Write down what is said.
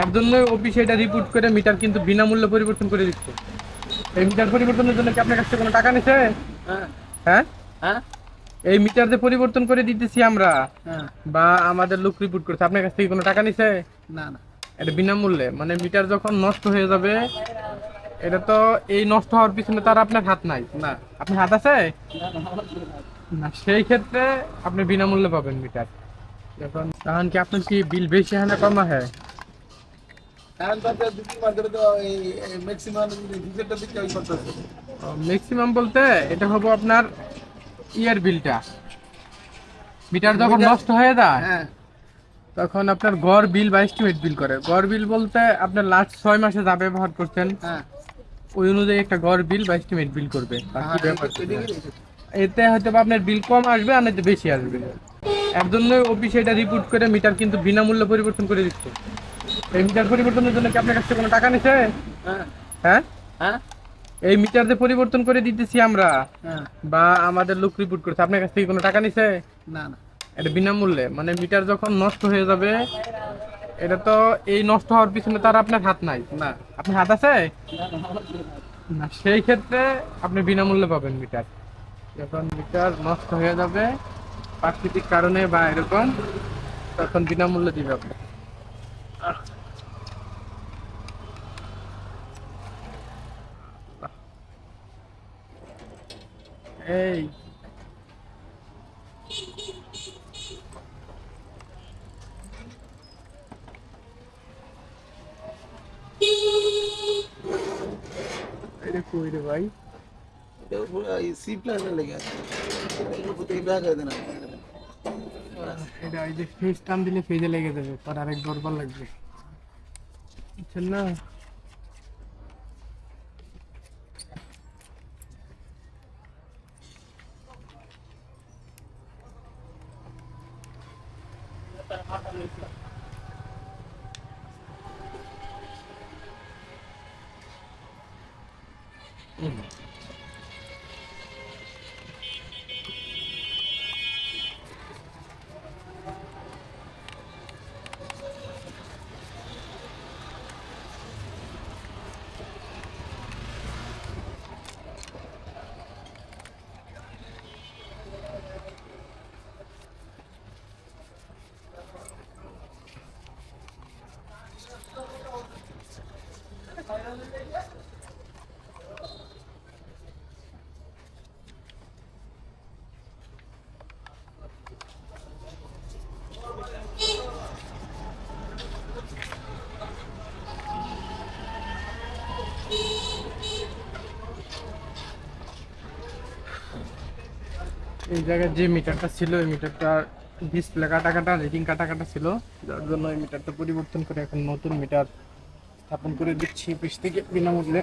এর জন্য অফিসে এটা রিপোর্ট করে মিটার কিন্তু বিনামূল্যে পরিবর্তন করে দিচ্ছে। এই মিটার পরিবর্তনের জন্য কি আপনার কাছ থেকে কোনো টাকা নিছে? হ্যাঁ। হ্যাঁ, হ্যাঁ। এই মিটার যে পরিবর্তন করে দিতেছি আমরা হ্যাঁ। বা আমাদের লোক রিপোর্ট করছে, আপনার কাছ থেকে কোনো টাকা নিছে? না না। এটা বিনামূল্যে, মানে মিটার যখন নষ্ট হয়ে যাবে, এটা তো এই নষ্ট হওয়ার পিছনে তার আপনার হাত নাই। না। আপনার হাত আছে না, না, আমার কোনো কাজ না, সেই ক্ষেত্রে আপনি বিনামূল্যে পাবেন মিটার। যখন তখন কি আপনার কি বিল বেশি হয় না কম হয়? এখন তো আপনার ২-৩ মাস ধরে তো এই ম্যাক্সিমাম ডিজেলটা দিতে ওই করতেছে। ম্যাক্সিমাম বলতে এটা হবো আপনার ইয়ার বিলটা। মিটার যখন মিটার। নষ্ট হয়ে যায় হ্যাঁ। তখন আপনার গড় বিল বা এস্টিমেট বিল করে। গড় বিল বলতে আপনার লাস্ট 6 মাসে যা ব্যবহার করছেন হ্যাঁ। ওই অনুযায়ী একটা গড় বিল বা এস্টিমেট বিল করবে বা কি হ্যাঁ, ব্যবহার করবে। এদিকে এতে হয়তো বা আপনার বিল কম আসবে আর নয়তো বেশি আসবে। এর জন্য অফিসে এটা রিপোর্ট করে মিটার কিন্তু বিনামূল্যে পরিবর্তন করে দিচ্ছে। এই মিটার পরিবর্তনের জন্য কি আপনার কাছ থেকে কোনো টাকা নিছে? হ্যাঁ। হ্যাঁ, হ্যাঁ। এই মিটার যে পরিবর্তন করে দিতেছি আমরা হ্যাঁ। বা আমাদের লোক রিপোর্ট করছে, আপনার কাছ থেকে কোনো টাকা নিছে? না না। এটা বিনামূল্যে, মানে মিটার যখন নষ্ট হয়ে যাবে, এটা তো এই নষ্ট হওয়ার পিছনে তার আপনার হাত নাই। না। আপনার হাত আছে না, না, আমার কোনো কাজ না, সেই ক্ষেত্রে আপনি বিনামূল্যে পাবেন মিটার। যখন মিটার নষ্ট হয়ে যাবে প্রাকৃতিক কারণে বা এরকম, তখন বিনামূল্যে দিবে আপনাকে। এই এটা কই রে ভাই? এটা পুরো এই সি প্লাসের লেগে আছে। এগুলো প্রতি ব্যাগ করে দেন আপনি। এটা এই যে ফেজ টান দিলে ফেজে লেগে যাবে, পর আরেক দরবার লাগবে, বুঝছেন না? এই জায়গায় যে মিটারটা ছিল, এই মিটারটা ডিসপ্লে কাটা কাটা, রিডিং কাটা কাটা ছিল, যার জন্য এই মিটারটা পরিবর্তন করে এখন নতুন মিটার স্থাপন করে দিচ্ছি অফিস থেকে বিনামূল্যে।